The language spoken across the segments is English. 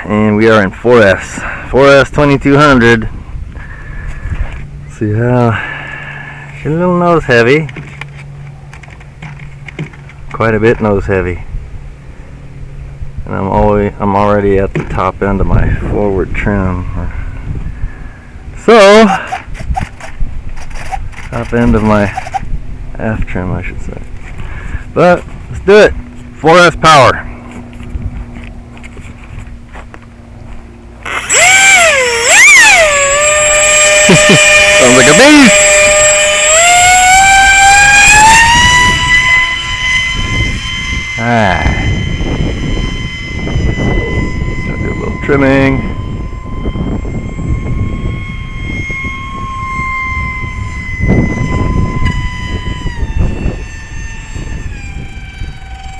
and we are in 4S 2200. See how she's a little nose heavy, quite a bit nose heavy, and I'm already at the top end of my forward trim, so top end of my aft trim, I should say. But let's do it. 4S power. Sounds like a beast. Alright. Gonna do a little trimming.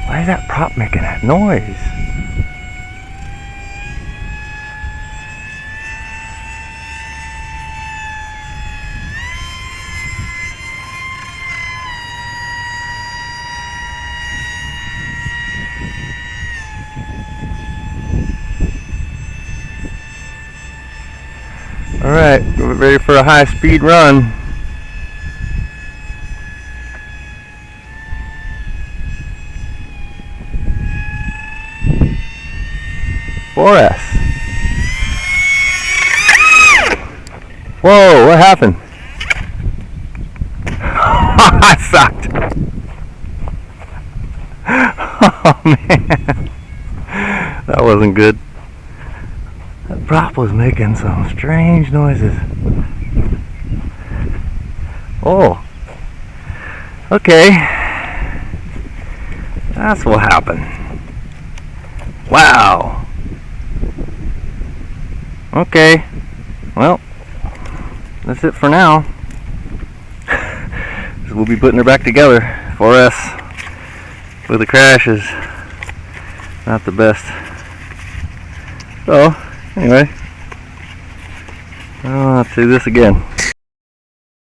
Why is that prop making that noise? Alright, we're ready for a high speed run. Whoa, what happened? I sucked. Oh man, that wasn't good. That prop was making some strange noises. Oh, okay, that's what happened. Wow. Okay, well, that's it for now. So we'll be putting her back together. 4S with the crash is not the best. So anyway, let's do this again.